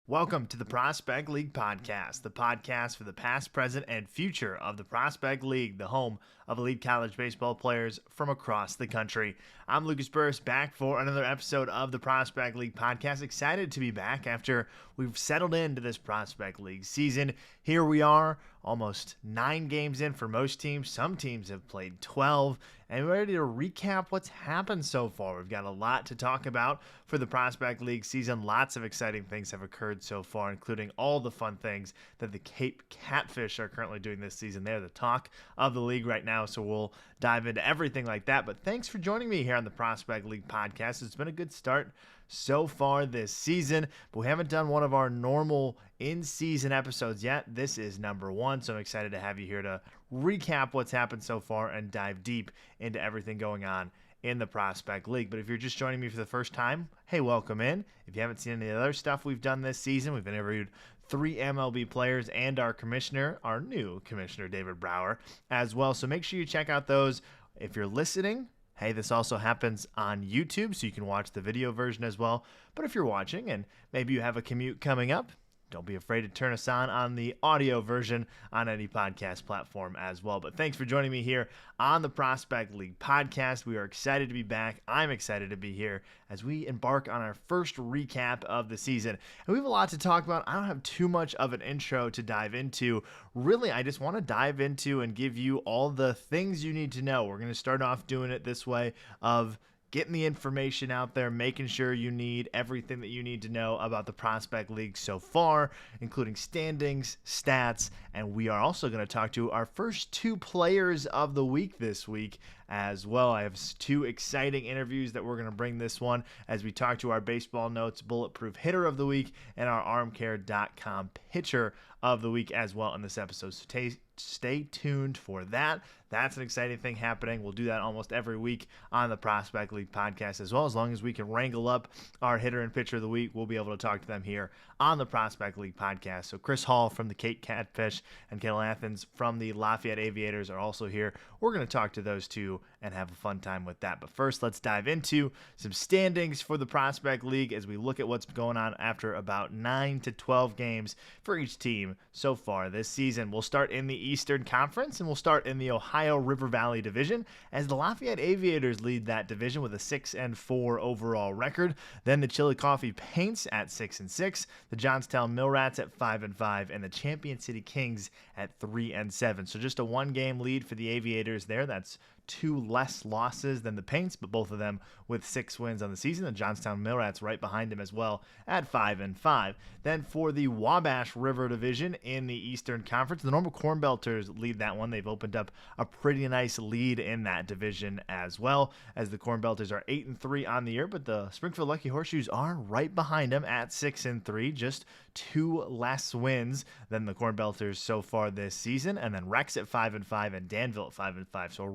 Welcome to the Prospect League Podcast, the podcast for the past, present, and future of the Prospect League, the home of elite college baseball players from across the country. I'm Lucas Burris, back for another episode of the Prospect League Podcast. Excited to be back after we've settled into this Prospect League season. Here we are, almost 9 games in for most teams. Some teams have played 12, and we're ready to recap what's happened so far. We've got a lot to talk about for the Prospect League season. Lots of exciting things have occurred so far, including all the fun things that the Cape Catfish are currently doing this season. They're the talk of the league right now, so we'll dive into everything like that. But thanks for joining me here on the Prospect League Podcast. It's been a good start so far this season, but we haven't done one of our normal in-season episodes yet. This is number 1, so I'm excited to have you here to recap what's happened so far and dive deep into everything going on in the Prospect League. But if you're just joining me for the first time, hey, welcome in. If you haven't seen any of the other stuff we've done this season, we've interviewed 3 MLB players and our commissioner, our new commissioner, David Brower, as well. So make sure you check out those. If you're listening, hey, this also happens on YouTube, so you can watch the video version as well. But if you're watching and maybe you have a commute coming up, don't be afraid to turn us on the audio version on any podcast platform as well. But thanks for joining me here on the Prospect League Podcast. We are excited to be back. I'm excited to be here as we embark on our first recap of the season. And we have a lot to talk about. I don't have too much of an intro to dive into. Really, I just want to dive into and give you all the things you need to know. We're going to start off doing it this way of getting the information out there, making sure you need everything that you need to know about the Prospect League so far, including standings, stats, and we are also going to talk to our first 2 players of the week this week as well. I have 2 exciting interviews that we're going to bring this one as we talk to our Baseball Notes Bulletproof Hitter of the Week and our armcare.com Pitcher of the Week as well in this episode. So stay tuned for that. That's an exciting thing happening. We'll do that almost every week on the Prospect League Podcast as well. As long as we can wrangle up our hitter and pitcher of the week, we'll be able to talk to them here on the Prospect League Podcast. So Chris Hall from the Cape Catfish and Kendall Anthes from the Lafayette Aviators are also here. We're going to talk to those 2 and have a fun time with that. But first, let's dive into some standings for the Prospect League as we look at what's going on after about 9 to 12 games for each team so far this season. We'll start in the Eastern Conference, and we'll start in the Ohio River Valley Division as the Lafayette Aviators lead that division with a 6-4 overall record. Then the Chillicothe Paints at 6-6, the Johnstown Millrats at 5-5, and the Champion City Kings at 3-7. So just a 1-game lead for the Aviators there. That's 2 less losses than the Paints, but both of them with 6 wins on the season. The Johnstown Millrats right behind him as well at 5-5. Then for the Wabash River Division in the Eastern Conference, the Normal Corn Belters lead that one. They've opened up a pretty nice lead in that division as well, as the Corn Belters are 8-3 on the year, but the Springfield Lucky Horseshoes are right behind them at 6-3, just 2 less wins than the Corn Belters so far this season. And then Rex at 5-5 and Danville at 5-5. So a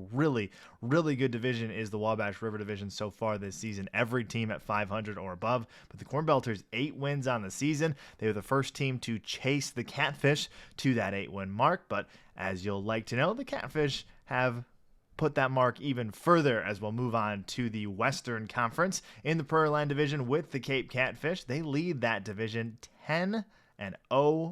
really good division is the Wabash River Division so far this season. Every team at 500 or above, but the Corn Belters 8 wins on the season. They were the first team to chase the Catfish to that 8-win mark, but as you'll like to know, the Catfish have put that mark even further as we'll move on to the Western Conference in the Prairie Land Division with the Cape Catfish. They lead that division 10-0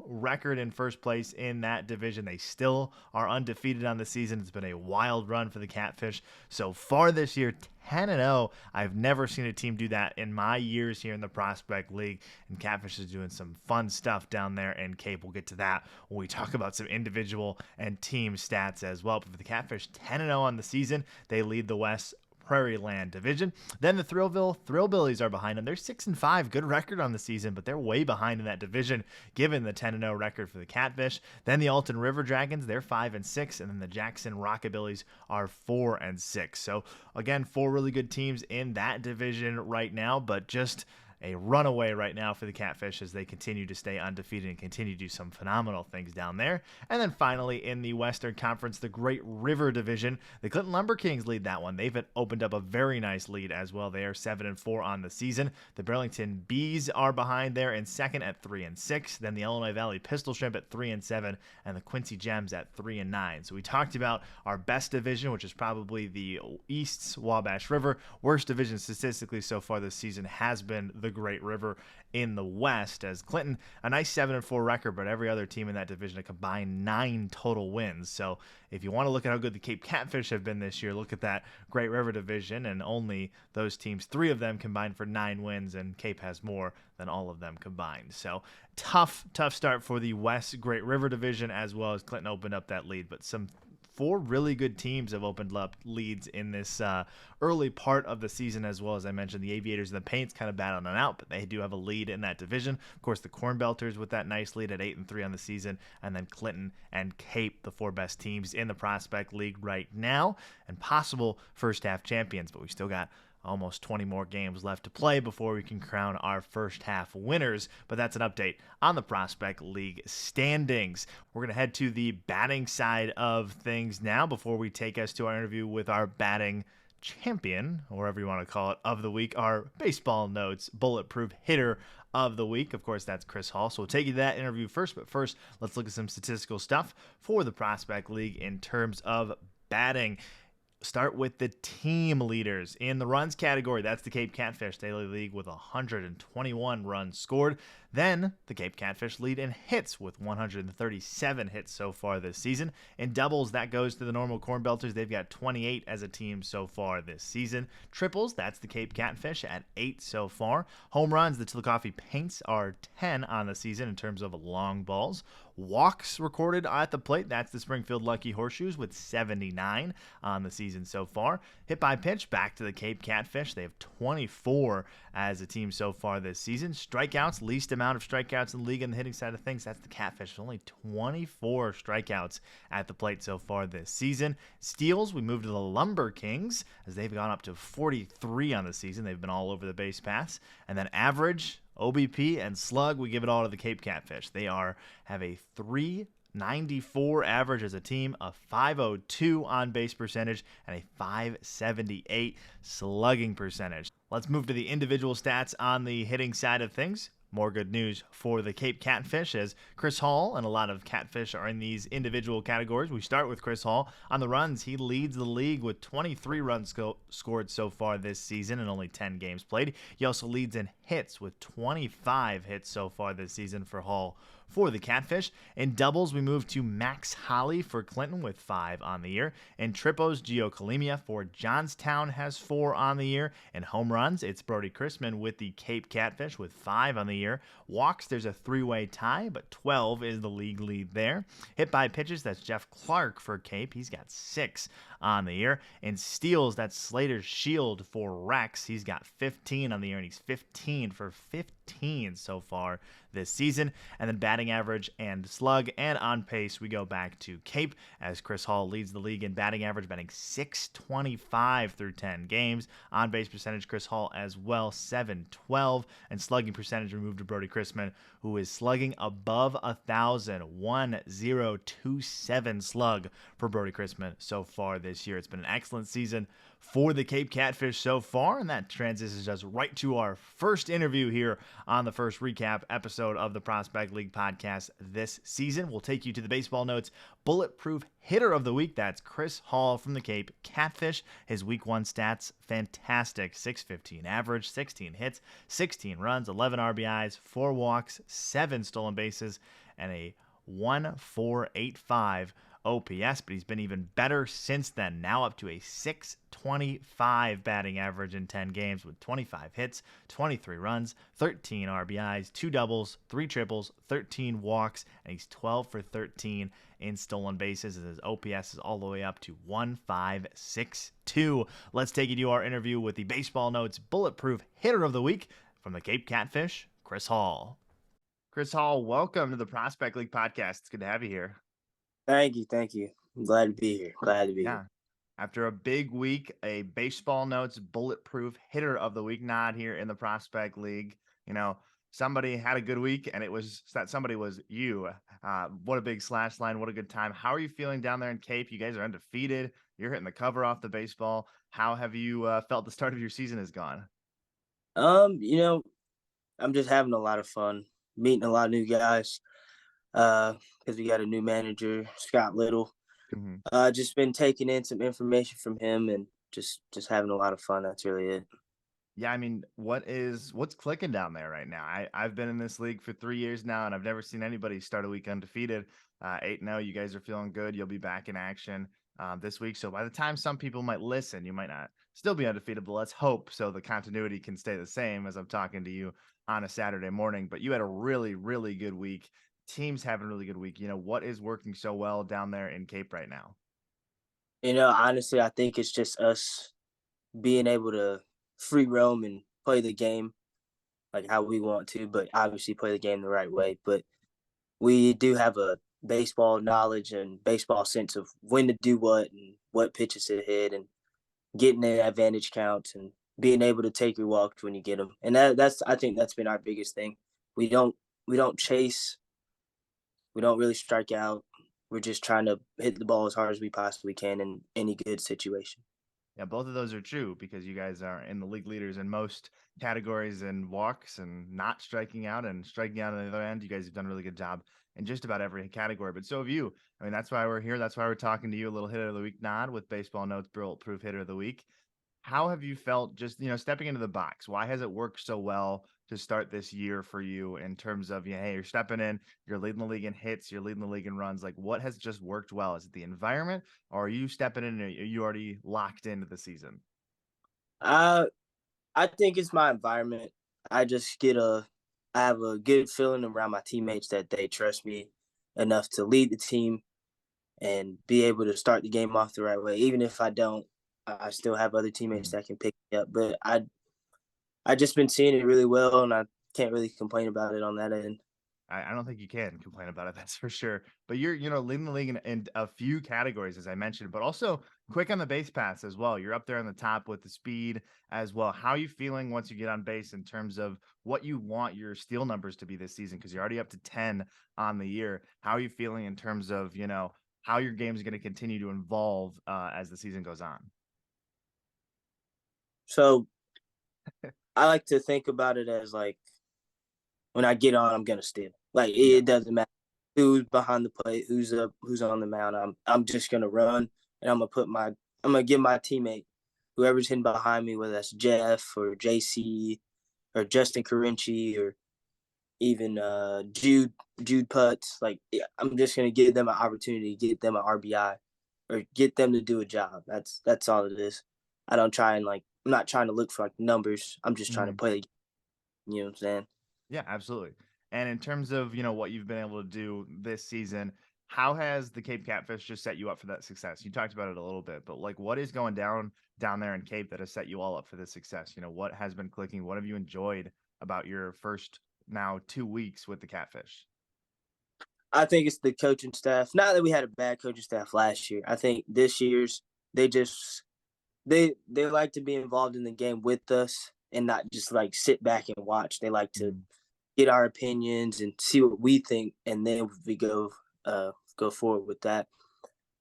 record in first place in that division. They still are undefeated on the season. It's been a wild run for the Catfish so far this year. 10-0. I've never seen a team do that in my years here in the Prospect League, and Catfish is doing some fun stuff down there in Cape. We'll get to that when we talk about some individual and team stats as well. But for the Catfish, 10-0 on the season. They lead the West Prairie Land Division. Then the Thrillbillies are behind them. They're 6-5, good record on the season, but they're way behind in that division given the 10-0 record for the Catfish. Then the Alton River Dragons, they're 5-6, and then the Jackson Rockabillies are 4-6. So again, 4 really good teams in that division right now, but just a runaway right now for the Catfish as they continue to stay undefeated and continue to do some phenomenal things down there. And then finally in the Western Conference, the Great River Division, the Clinton Lumber Kings lead that one. They've opened up a very nice lead as well. They are 7-4 on the season. The Burlington Bees are behind there in second at 3-6. Then the Illinois Valley Pistol Shrimp at 3-7, and the Quincy Gems at 3-9. So we talked about our best division, which is probably the East's Wabash River. Worst division statistically so far this season has been the the Great River in the West, as Clinton, a nice 7-4 record, but every other team in that division a combined 9 total wins. So if you want to look at how good the Cape Catfish have been this year, look at that Great River division, and only those teams, 3 of them combined for 9 wins, and Cape has more than all of them combined. So tough start for the West Great River division, as well as Clinton opened up that lead, but some 4 really good teams have opened up leads in this early part of the season, as well as I mentioned, the Aviators and the Paints kind of battling it out, but they do have a lead in that division. Of course, the Corn Belters with that nice lead at 8-3 on the season, and then Clinton and Cape, the 4 best teams in the Prospect League right now, and possible first half champions, but we still got almost 20 more games left to play before we can crown our first half winners. But that's an update on the Prospect League standings. We're going to head to the batting side of things now before we take us to our interview with our batting champion, or whatever you want to call it, of the week, our Baseball Notes Bulletproof Hitter of the week. Of course, that's Chris Hall. So we'll take you to that interview first. But first, let's look at some statistical stuff for the Prospect League in terms of batting. Start with the team leaders. In the runs category, that's the Cape Catfish Daily League with 121 runs scored. Then the Cape Catfish lead in hits with 137 hits so far this season. In doubles, that goes to the normal Corn Belters. They've got 28 as a team so far this season. Triples, that's the Cape Catfish at 8 so far. Home runs, the Chillicothe Paints are 10 on the season in terms of long balls. Walks recorded at the plate, that's the Springfield Lucky Horseshoes with 79 on the season so far. Hit by pitch, back to the Cape Catfish. They have 24 as a team so far this season. Strikeouts, least amount of strikeouts in the league in the hitting side of things, that's the Catfish. Only 24 strikeouts at the plate so far this season. Steals, we move to the Lumber Kings as they've gone up to 43 on the season. They've been all over the base paths. And then average, OBP, and slug, we give it all to the Cape Catfish. They have a 394 average as a team, a 502 on base percentage, and a 578 slugging percentage. Let's move to the individual stats on the hitting side of things. More good news for the Cape Catfish, as Chris Hall and a lot of Catfish are in these individual categories. We start with Chris Hall. On the runs, he leads the league with 23 runs scored so far this season and only 10 games played. He also leads in hits with 25 hits so far this season for Hall for the Catfish. In doubles, we move to Max Holly for Clinton with 5 on the year. In triples, Gio Kalimia for Johnstown has 4 on the year. In home runs, it's Brody Chrisman with the Cape Catfish with 5 on the year. Walks, there's a 3-way tie, but 12 is the league lead there. Hit by pitches, that's Jeff Clark for Cape. He's got 6 on the year. In steals, that's Slater Shield for Rex. He's got 15 on the year, and he's 15 for 15 so far this season. And then batting average and slug, and on pace, we go back to Cape as Chris Hall leads the league in batting average, batting .625 through 10 games. On base percentage, Chris Hall as well, .712, and slugging percentage removed to Brody Chrisman, who is slugging above 1,000, 1027 slug for Brody Chrisman so far this year. It's been an excellent season for the Cape Catfish so far, and that transitions us right to our first interview here on the first recap episode of the Prospect League podcast this season. We'll take you to the Baseball Notes Bulletproof Hitter of the Week. That's Chris Hall from the Cape Catfish. His week 1 stats, fantastic. .615 average, 16 hits, 16 runs, 11 RBIs, 4 walks, 7 stolen bases, and a 1.485 OPS, but he's been even better since then, now up to a .625 batting average in 10 games with 25 hits, 23 runs, 13 RBIs, 2 doubles, 3 triples, 13 walks, and he's 12 for 13 in stolen bases, and his OPS is all the way up to 1.562. Let's take you to our interview with the Baseball Notes Bulletproof Hitter of the Week from the Cape Catfish, Chris Hall. Chris Hall, welcome to the Prospect League podcast. It's good to have you here. Thank you. I'm glad to be here. Yeah. After a big week, a Baseball Notes Bulletproof Hitter of the Week nod here in the Prospect League. You know, somebody had a good week, and it was that somebody was you. What a big slash line. What a good time. How are you feeling down there in Cape? You guys are undefeated. You're hitting the cover off the baseball. How have you felt the start of your season has gone? I'm just having a lot of fun, meeting a lot of new guys. Because we got a new manager, Scott Little. Mm-hmm. Just been taking in some information from him and just having a lot of fun. That's really it. Yeah, I mean, what's clicking down there right now? I've been in this league for 3 years now, and I've never seen anybody start a week undefeated. 8-0, you guys are feeling good. You'll be back in action this week. So by the time some people might listen, you might not still be undefeated, but let's hope so the continuity can stay the same as I'm talking to you on a Saturday morning. But you had a really, really good week. Teams having a really good week. What is working so well down there in Cape right now? Honestly, I think it's just us being able to free roam and play the game like how we want to, but obviously play the game the right way. But we do have a baseball knowledge and baseball sense of when to do what and what pitches to hit and getting the advantage counts and being able to take your walks when you get them. And that's I think that's been our biggest thing. We don't we don't chase. We don't really strike out. We're just trying to hit the ball as hard as we possibly can in any good situation. Yeah, both of those are true because you guys are in the league leaders in most categories and walks and not striking out and striking out on the other end. You guys have done a really good job in just about every category, but so have you. I mean, that's why we're here. That's why we're talking to you. A little hitter of the week nod with Baseball Notes Bulletproof Hitter of the Week. How have you felt just, stepping into the box? Why has it worked so well to start this year for you in terms of, hey, you're stepping in, you're leading the league in hits, you're leading the league in runs. Like, what has just worked well? Is it the environment, or are you stepping in and are you already locked into the season? Uh, I think it's my environment. I just I have a good feeling around my teammates that they trust me enough to lead the team and be able to start the game off the right way. Even if I don't, I still have other teammates Mhm. that can pick me up. But I just been seeing it really well, and I can't really complain about it on that end. I don't think you can complain about it, that's for sure. But you're, leading the league in a few categories, as I mentioned, but also quick on the base paths as well. You're up there on the top with the speed as well. How are you feeling once you get on base in terms of what you want your steal numbers to be this season? Because you're already up to 10 on the year. How are you feeling in terms of, how your game is going to continue to evolve as the season goes on? So I like to think about it as like when I get on, I'm gonna steal. Like Yeah. it doesn't matter who's behind the plate, who's on the mound. I'm just gonna run and I'm gonna give my teammate, whoever's hitting behind me, whether that's Jeff or JC or Justin Carinci or even Jude Putz. Like yeah, I'm just gonna give them an opportunity, get them an RBI, or get them to do a job. That's all it is. I don't try and like I'm not trying to look for like numbers. I'm just trying to Mhm. play. You know what I'm saying? Yeah, absolutely. And in terms of, what you've been able to do this season, how has the Cape Catfish just set you up for that success? You talked about it a little bit, but like what is going down there in Cape that has set you all up for this success? What has been clicking? What have you enjoyed about your first now 2 weeks with the Catfish? I think it's the coaching staff. Not that we had a bad coaching staff last year. I think this year's they just they like to be involved in the game with us and not just like sit back and watch. They like to Mm, get our opinions and see what we think, and then we go forward with that.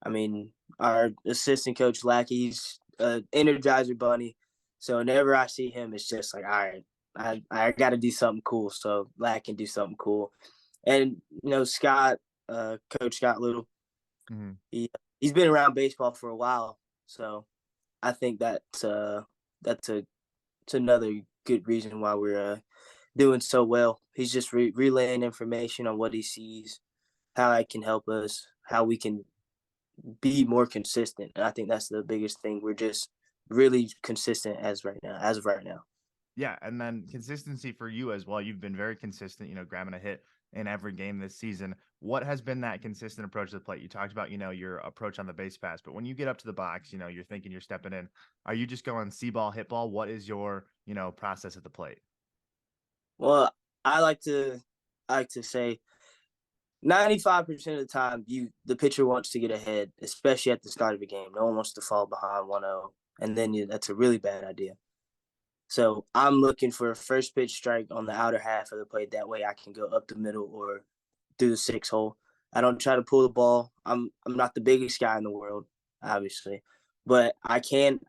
I mean, our assistant coach Lackey's Energizer Bunny, so whenever I see him, it's just like, all right, I got to do something cool, so Lack can do something cool. And Scott, Coach Scott Little, mhm. he he's been around baseball for a while, so I think that's a it's another good reason why we're doing so well. He's just relaying information on what he sees, how it can help us, how we can be more consistent. And I think that's the biggest thing. We're just really consistent as of right now. Yeah, and then consistency for you as well. You've been very consistent, grabbing a hit in every game this season. What has been that consistent approach to the plate? You talked about, your approach on the base pass, but when you get up to the box, you're thinking you're stepping in. Are you just going see ball, hit ball? What is your, process at the plate? Well, I like to I like to say 95% of the time the pitcher wants to get ahead, especially at the start of a game. No one wants to fall behind 1-0, and then that's a really bad idea. So I'm looking for a first pitch strike on the outer half of the plate. That way I can go up the middle or through the six hole. I don't try to pull the ball. I'm not the biggest guy in the world, obviously, but I can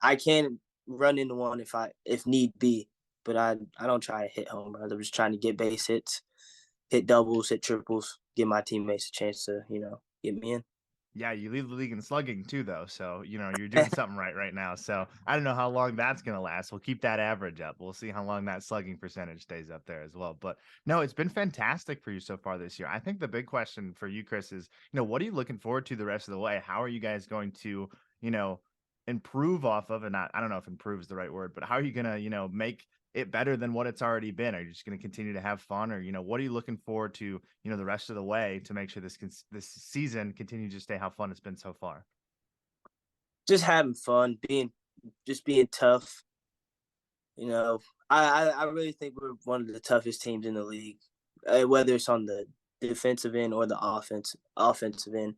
run into one if need be. But I don't try to hit home runs. I'm just trying to get base hits, hit doubles, hit triples, give my teammates a chance to get me in. Yeah, you lead the league in slugging too, though. So, you're doing something right now. So, I don't know how long that's going to last. We'll keep that average up. We'll see how long that slugging percentage stays up there as well. But no, it's been fantastic for you so far this year. I think the big question for you, Chris, is, what are you looking forward to the rest of the way? How are you guys going to, you know, improve off of, and not, I don't know if improve is the right word, but how are you going to, make it better than what it's already been? Are you just going to continue to have fun, or what are you looking forward to, the rest of the way to make sure this season continues to stay how fun it's been so far? Just having fun, being tough. You know, I really think we're one of the toughest teams in the league, whether it's on the defensive end or the offensive end.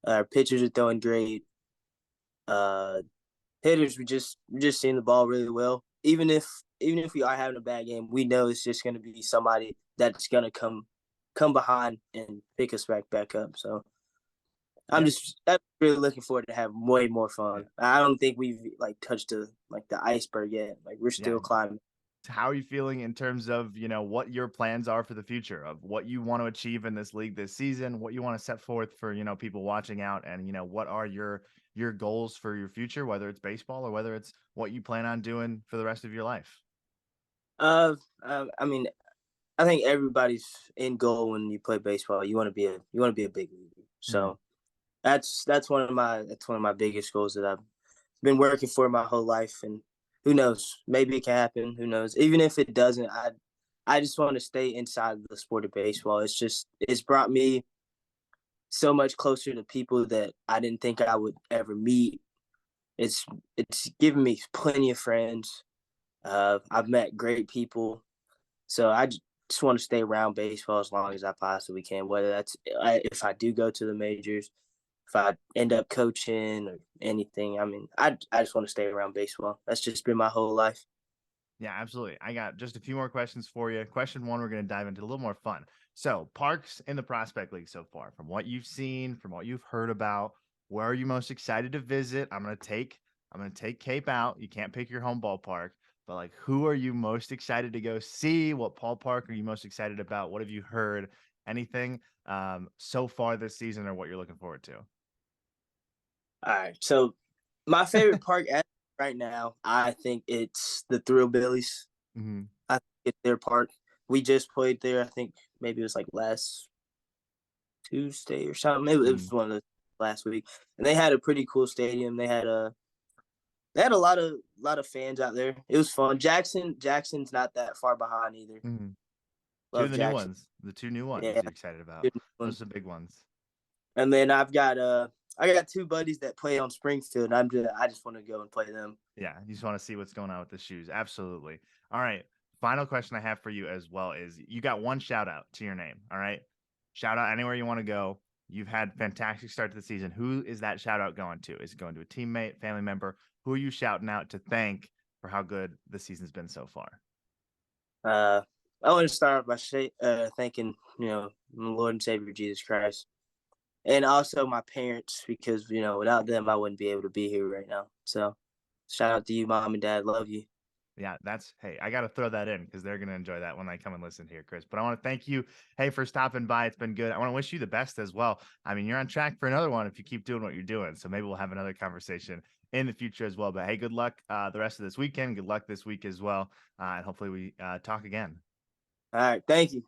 Our pitchers are throwing great. Uh, Hitters, we just seeing the ball really well. Even if we are having a bad game, we know it's just going to be somebody that's going to come behind and pick us back up. So Yeah. I'm really looking forward to have way more Yeah. fun. I don't think we've like touched the iceberg yet. Like we're Yeah. still climbing. How are you feeling in terms of, what your plans are for the future, of what you want to achieve in this league this season, what you want to set forth for, people watching out, and, what are your goals for your future, whether it's baseball or whether it's what you plan on doing for the rest of your life? I mean, I think everybody's end goal when you play baseball. You want to be a big leaguer. Mhm. So that's one of my biggest goals that I've been working for my whole life. And who knows, maybe it can happen. Who knows? Even if it doesn't, I just want to stay inside the sport of baseball. It's brought me so much closer to people that I didn't think I would ever meet. It's given me plenty of friends. I've met great people. So just want to stay around baseball as long as I possibly can. Whether that's if I do go to the majors, if I end up coaching or anything. I mean, I just want to stay around baseball. That's just been my whole life. Yeah, absolutely. I got just a few more questions for you. Question one, we're going to dive into a little more fun. So, parks in the Prospect League so far, from what you've seen, from what you've heard about, where are you most excited to visit? I'm going to take Cape out. You can't pick your home ballpark, but like, who are you most excited to go see? What ballpark are you most excited about? What have you heard? Anything so far this season, or what you're looking forward to? All right. So my favorite park right now, I think it's the Thrill Billies. Hmm. I think it's their park. We just played there. I think maybe it was like last Tuesday or something. It was one of the last week, and they had a pretty cool stadium. They had a lot of fans out there. It was fun. Jackson's not that far behind either. Hmm. Two of Love the new Jackson. ones, the two new ones Yeah. you're excited about. Good one. Those are the big ones. And then I got two buddies that play on Springfield. I just want to go and play them. Yeah, you just want to see what's going on with the shoes. Absolutely. All right. Final question I have for you as well is, you got one shout out to your name. All right. Shout out anywhere you want to go. You've had fantastic start to the season. Who is that shout out going to? Is it going to a teammate, family member? Who are you shouting out to thank for how good the season's been so far? Uh, I want to start off by thanking my Lord and Savior Jesus Christ, and also my parents because without them I wouldn't be able to be here right now. So shout out to you, mom and dad. Love you. Yeah, hey, I got to throw that in because they're going to enjoy that when they come and listen here, Chris. But I want to thank you, hey, for stopping by. It's been good. I want to wish you the best as well. I mean, you're on track for another one if you keep doing what you're doing. So maybe we'll have another conversation in the future as well. But hey, good luck the rest of this weekend. Good luck this week as well. And hopefully we talk again. All right, thank you.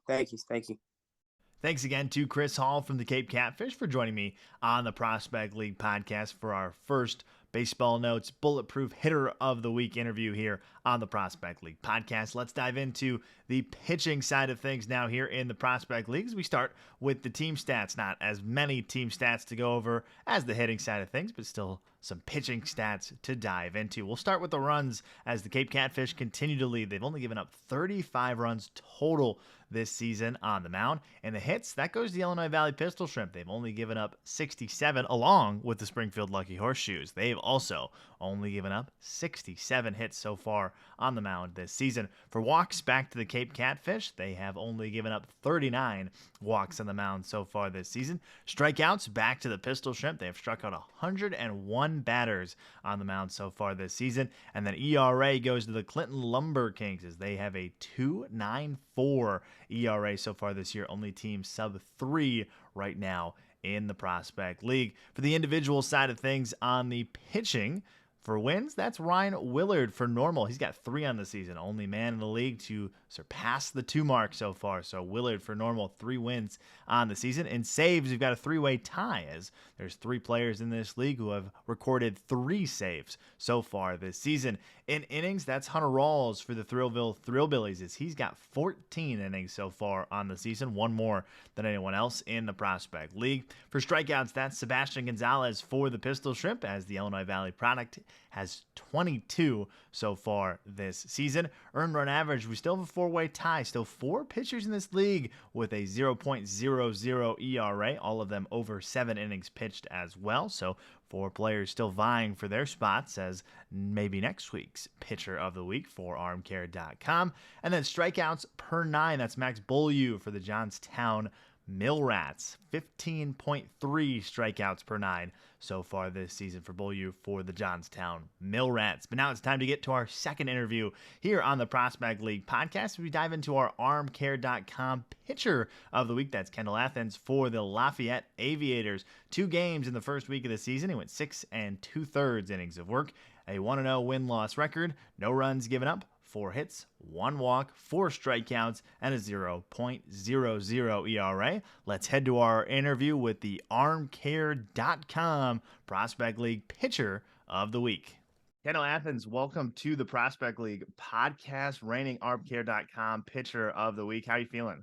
Thanks again to Chris Hall from the Cape Catfish for joining me on the Prospect League podcast for our first Baseball Notes Bulletproof Hitter of the Week interview here on the Prospect League podcast. Let's dive into the pitching side of things now here in the Prospect Leagues. We start with the team stats. Not as many team stats to go over as the hitting side of things, but still some pitching stats to dive into. We'll start with the runs as the Cape Catfish continue to lead. They've only given up 35 runs total this season on the mound. And the hits, that goes to the Illinois Valley Pistol Shrimp. They've only given up 67, along with the Springfield Lucky Horseshoes. They've also only given up 67 hits so far on the mound this season. For walks, back to the Cape Catfish, they have only given up 39 walks on the mound so far this season. Strikeouts, back to the Pistol Shrimp. They have struck out 101 1 batters on the mound so far this season. And then ERA goes to the Clinton Lumber Kings as they have a 2.94 ERA so far this year. Only team sub 3 right now in the Prospect League. For the individual side of things on the pitching, for wins, that's Ryan Willard for Normal. He's got 3 on the season. Only man in the league to surpass the 2 mark so far. So Willard for Normal, 3 wins on the season. In saves, we've got a 3-way tie as there's 3 players in this league who have recorded 3 saves so far this season. In innings, that's Hunter Rawls for the Thrillville Thrillbillies as he's got 14 innings so far on the season, 1 more than anyone else in the Prospect League. For strikeouts, that's Sebastian Gonzalez for the Pistol Shrimp as the Illinois Valley product has 22 so far this season. Earned run average, we still have a 4-way tie. Still 4 pitchers in this league with a 0.00 ERA, all of them over 7 innings pitched as well. So 4 players still vying for their spots as maybe next week's pitcher of the week for armcare.com. And then strikeouts per 9, that's Max Beaulieu for the Johnstown Mill Rats, 15.3 strikeouts per 9 so far this season for Beaulieu for the Johnstown Mill Rats. But now it's time to get to our second interview here on the Prospect League podcast. We dive into our armcare.com pitcher of the week. That's Kendall Anthes for the Lafayette Aviators. 2 games in the first week of the season. He went 6 2/3 innings of work, a 1-0 win-loss record, no runs given up, 4 hits, 1 walk, 4 strikeouts, and a 0.00 ERA. Let's head to our interview with the armcare.com Prospect League pitcher of the week. Kendall Anthes, welcome to the Prospect League podcast, reigning armcare.com pitcher of the week. How are you feeling?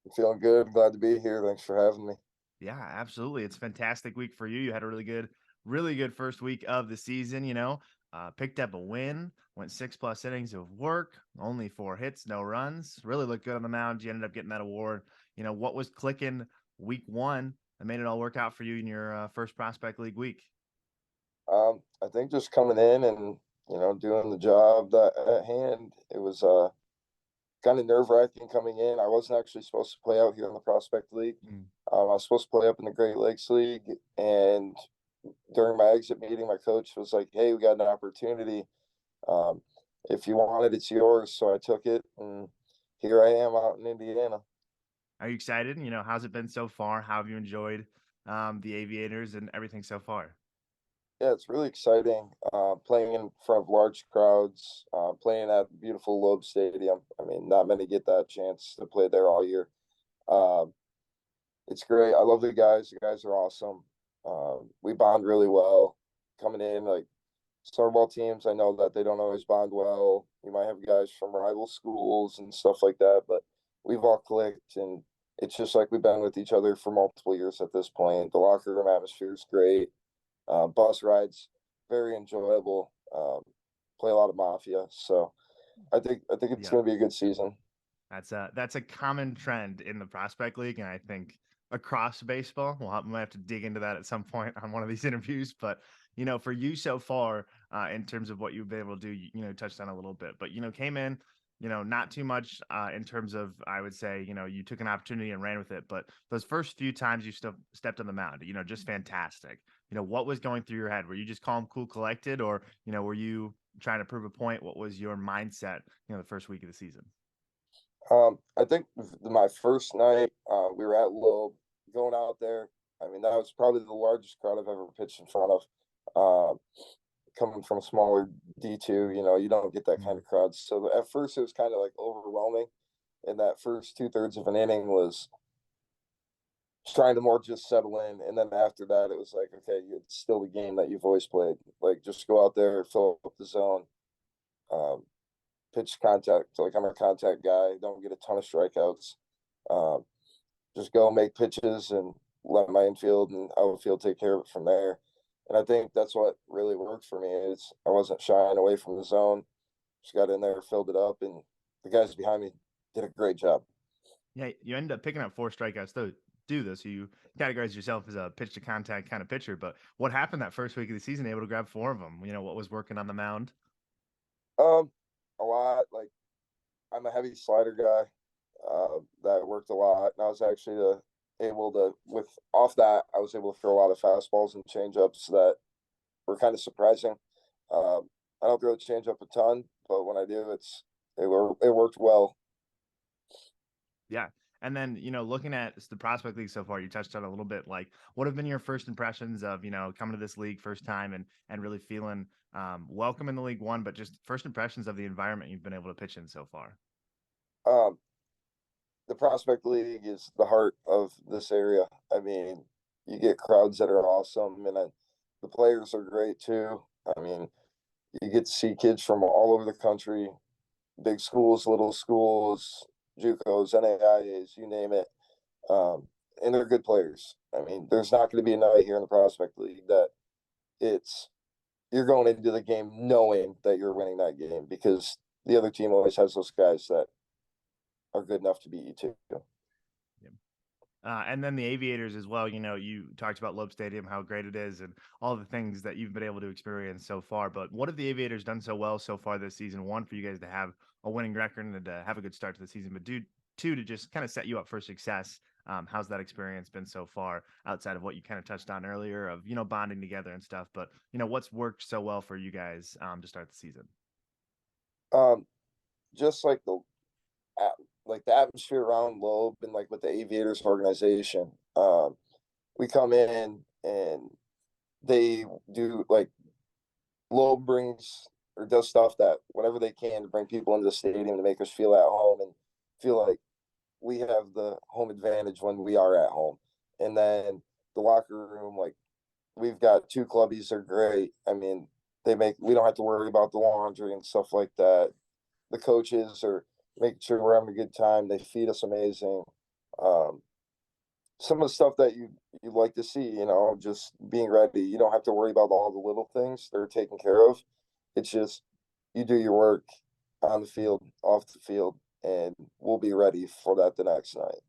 I'm feeling good. Glad to be here. Thanks for having me. Yeah, absolutely. It's a fantastic week for you. You had a really good first week of the season, picked up a win, went 6+ innings of work, only 4 hits, no runs. Really looked good on the mound. You ended up getting that award. What was clicking week 1 that made it all work out for you in your first Prospect League week? I think just coming in and doing the job that at hand. It was kind of nerve-wracking coming in. I wasn't actually supposed to play out here in the Prospect League. I was supposed to play up in the Great Lakes League, and during my exit meeting, my coach was like, "Hey, we got an opportunity. If you want it, it's yours." So I took it, and here I am out in Indiana. Are you excited? How's it been so far? How have you enjoyed the Aviators and everything so far? Yeah, it's really exciting. Playing in front of large crowds, playing at the beautiful Loeb Stadium. I mean, not many get that chance to play there all year. Um, it's great. I love the guys. The guys are awesome. We bond really well. Coming in, like softball teams, I know that they don't always bond well. You might have guys from rival schools and stuff like that, but we've all clicked, and it's just like we've been with each other for multiple years at this point. The locker room atmosphere is great. Bus rides, very enjoyable. Play a lot of Mafia, so I think it's going to be a good season. That's a common trend in the Prospect League, and I think across baseball. We might have to dig into that at some point on one of these interviews. But for you so far, in terms of what you've been able to do, touched on a little bit, but came in, not too much in terms of, I would say, you took an opportunity and ran with it. But those first few times you still stepped on the mound, just fantastic. What was going through your head? Were you just calm, cool, collected, or were you trying to prove a point? What was your mindset, the first week of the season? I think my first night, we were at Loeb, going out there. I mean, that was probably the largest crowd I've ever pitched in front of. Coming from a smaller D2, you don't get that kind of crowd. So at first it was kind of like overwhelming. And that first 2/3 of an inning was trying to more just settle in. And then after that, it was like, okay, it's still the game that you've always played. Like, just go out there, fill up the zone, pitch contact. Like, I'm a contact guy. Don't get a ton of strikeouts. Just go make pitches and let my infield and outfield take care of it from there. And I think that's what really worked for me is I wasn't shying away from the zone. Just got in there, filled it up, and the guys behind me did a great job. Yeah, you ended up picking up 4 strikeouts though. So you categorize yourself as a pitch to contact kind of pitcher. But what happened that first week of the season, able to grab 4 of them? What was working on the mound? A lot. Like, I'm a heavy slider guy. That worked a lot, and I was actually able to, with off that, I was able to throw a lot of fastballs and changeups that were kind of surprising. I don't throw the changeup a ton, but when I do, it worked well. Yeah. And then, looking at the prospect league so far, you touched on a little bit, like what have been your first impressions of, coming to this league first time and really feeling welcome in the league one, but just first impressions of the environment you've been able to pitch in so far? Um, the prospect league is the heart of this area. I mean, you get crowds that are awesome, and the players are great too. I mean, you get to see kids from all over the country, big schools, little schools, JUCOs, NAIAs, you name it. Um, and they're good players. I mean, there's not going to be a night here in the prospect league that it's you're going into the game knowing that you're winning that game, because the other team always has those guys that are good enough to beat you too. Yeah. And then the Aviators as well. You talked about Loeb Stadium, how great it is, and all the things that you've been able to experience so far. But what have the Aviators done so well so far this season? One, for you guys to have a winning record and to have a good start to the season, but two, to just kind of set you up for success. How's that experience been so far, outside of what you kind of touched on earlier of bonding together and stuff? But what's worked so well for you guys to start the season? Just like the atmosphere around Loeb and like with the Aviators organization. We come in and they do like Loeb brings or does stuff that whatever they can to bring people into the stadium to make us feel at home and feel like we have the home advantage when we are at home. And then the locker room, like we've got two clubbies, they're great. I mean, we don't have to worry about the laundry and stuff like that. The coaches are making sure we're having a good time. They feed us amazing. Um, some of the stuff that you like to see, just being ready. You don't have to worry about all the little things; they're taken care of. It's just you do your work on the field, off the field, and we'll be ready for that the next night.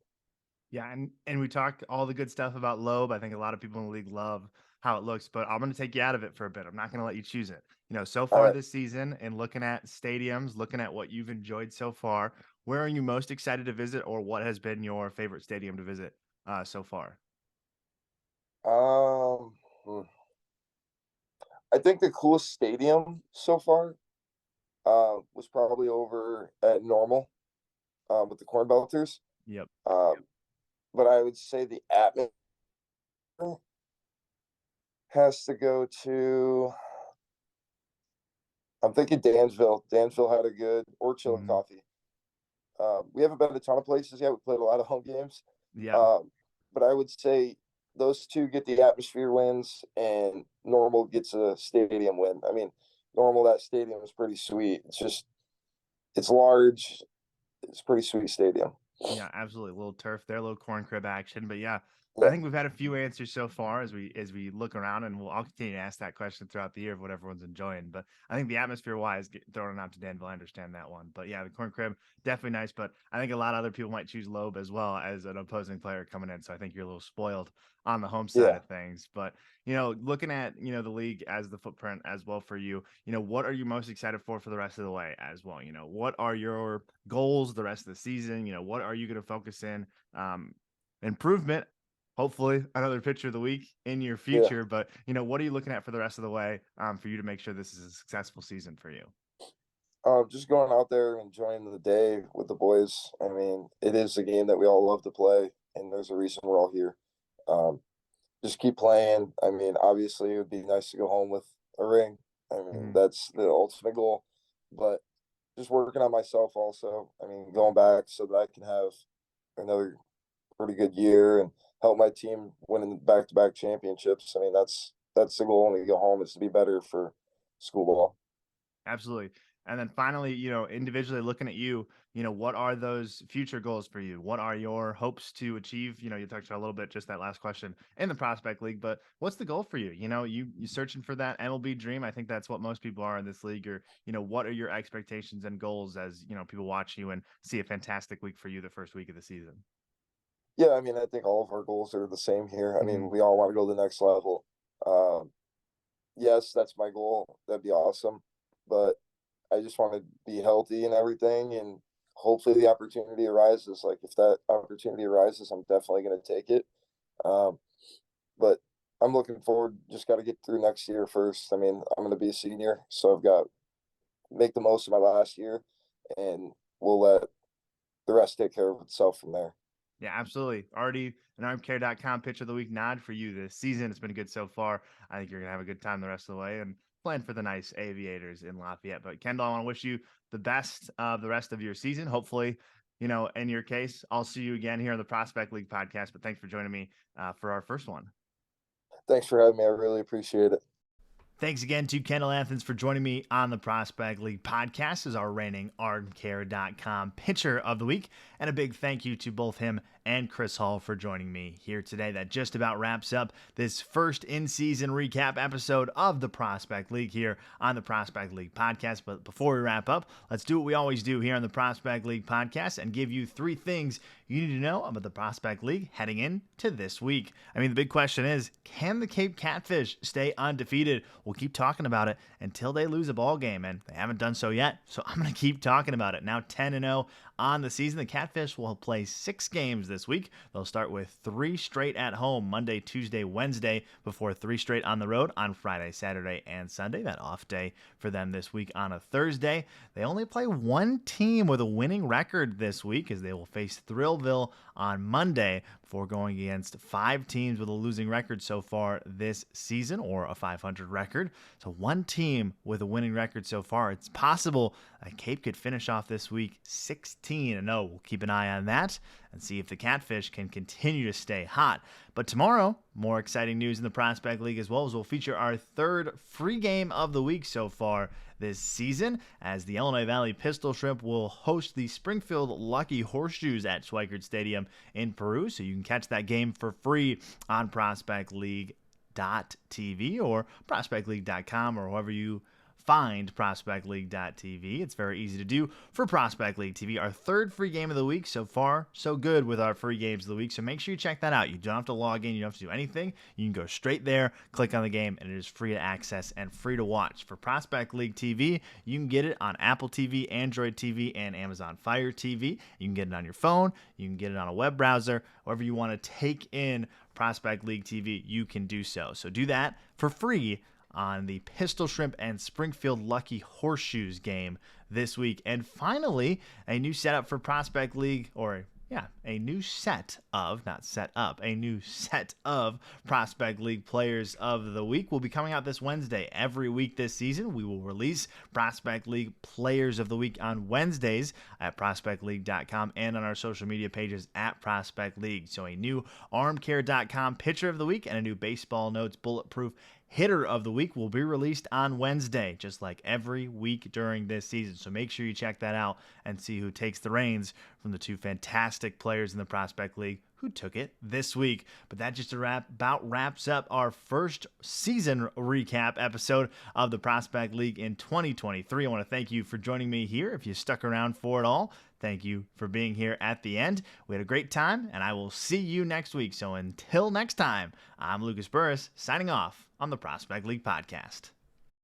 Yeah, and we talked all the good stuff about Loeb. I think a lot of people in the league love how it looks, but I'm going to take you out of it for a bit. I'm not going to let you choose it. So All far right. this season, and looking at stadiums, looking at what you've enjoyed so far, where are you most excited to visit, or what has been your favorite stadium to visit so far? Um, hmm. I think the coolest stadium so far was probably over at Normal with the Corn Belters. Yep. But I would say the atmosphere has to go to. I'm thinking Dansville. Dansville had a good or Mhm. Chillicothe. We haven't been to a ton of places yet. We played a lot of home games. Yep. But I would say those two get the atmosphere wins, and Normal gets a stadium win. I mean, Normal, that stadium is pretty sweet. It's large. It's a pretty sweet stadium. Yeah, absolutely. A little turf there, a little corn crib action. But yeah, I Yeah, think we've had a few answers so far as we look around, and I'll continue to ask that question throughout the year of what everyone's enjoying. But I think the atmosphere wise, throwing it out to Danville, I understand that one. But yeah, the corn crib definitely nice. But I think a lot of other people might choose Loeb as well as an opposing player coming in. So I think you're a little spoiled on the home side yeah. of things. But looking at the league as the footprint as well for you, what are you most excited for the rest of the way as well? What are your goals the rest of the season? What are you going to focus in? Improvement, hopefully another pitcher of the week in your Yeah. future. But what are you looking at for the rest of the way for you to make sure this is a successful season for you? Just going out there and enjoying the day with the boys. I mean, it is a game that we all love to play, and there's a reason we're all here. Um, just keep playing. I mean, obviously, it would be nice to go home with a ring. I mean, Mhm. that's the ultimate goal. But just working on myself also. I mean, going back so that I can have another pretty good year and help my team winning back-to-back championships. I mean, that's the goal when we go home, is to be better for school ball. Absolutely. And then finally, individually looking at you, what are those future goals for you? What are your hopes to achieve? You talked about a little bit just that last question in the prospect league, but what's the goal for you? You searching for that MLB dream. I think that's what most people are in this league. Or, what are your expectations and goals as, people watch you and see a fantastic week for you the first week of the season? Yeah, I mean, I think all of our goals are the same here. I mean, Mhm. we all want to go to the next level. Um, yes, that's my goal. That'd be awesome. But I just want to be healthy and everything. And hopefully the opportunity arises. Like, if that opportunity arises, I'm definitely going to take it. Um, but I'm looking forward. Just got to get through next year first. I mean, I'm going to be a senior, so I've got to make the most of my last year, and we'll let the rest take care of itself from there. Yeah, absolutely. Already an armcare.com pitch of the week nod for you this season. It's been good so far. I think you're going to have a good time the rest of the way and plan for the nice Aviators in Lafayette. But Kendall, I want to wish you the best of the rest of your season. Hopefully, in your case, I'll see you again here on the Prospect League podcast. But thanks for joining me for our first one. Thanks for having me. I really appreciate it. Thanks again to Kendall Anthes for joining me on the Prospect League podcast as our reigning armcare.com pitcher of the week. And a big thank you to both him and Chris Hall for joining me here today. That just about wraps up this first in-season recap episode of the Prospect League here on the Prospect League podcast. But before we wrap up, let's do what we always do here on the Prospect League podcast and give you 3 things you need to know about the Prospect League heading into this week. I mean, the big question is, can the Cape Catfish stay undefeated? We'll keep talking about it until they lose a ball game, and they haven't done so yet. So I'm going to keep talking about it. Now 10-0 on the season. The Catfish will play 6 games this week. They'll start with 3 straight at home, Monday, Tuesday, Wednesday, before 3 straight on the road on Friday, Saturday, and Sunday. That off day for them this week on a Thursday. They only play 1 team with a winning record this week as they will face Thrillville on Monday before going against 5 teams with a losing record so far this season, or a 500 record. So 1 team with a winning record so far. It's possible that Cape could finish off this week 16-0. We'll keep an eye on that and see if the Catfish can continue to stay hot. But tomorrow, more exciting news in the Prospect League, as well as we'll feature our 3rd free game of the week so far this season, as the Illinois Valley Pistol Shrimp will host the Springfield Lucky Horseshoes at Schweikert Stadium in Peru. So you can catch that game for free on prospectleague.tv or prospectleague.com, or however you find prospectleague.tv. It's very easy to do for Prospect League TV. Our 3rd free game of the week. So far, so good with our free games of the week. So make sure you check that out. You don't have to log in. You don't have to do anything. You can go straight there, click on the game, and it is free to access and free to watch. For Prospect League TV, you can get it on Apple TV, Android TV, and Amazon Fire TV. You can get it on your phone. You can get it on a web browser. However you want to take in Prospect League TV, you can do so. So do that for free on the Pistol Shrimp and Springfield Lucky Horseshoes game this week. And finally, a new setup for Prospect League, a new set of Prospect League Players of the Week will be coming out this Wednesday. Every week this season, we will release Prospect League Players of the Week on Wednesdays at prospectleague.com and on our social media pages at Prospect League. So a new armcare.com pitcher of the week and a new Baseball Notes Bulletproof Hitter of the Week will be released on Wednesday, just like every week during this season. So make sure you check that out and see who takes the reins from the 2 fantastic players in the Prospect League who took it this week. But that just about wraps up our first season recap episode of the Prospect League in 2023. I want to thank you for joining me here. If you stuck around for it all, thank you for being here at the end. We had a great time, and I will see you next week. So until next time, I'm Lucas Burris, signing off on the Prospect League podcast.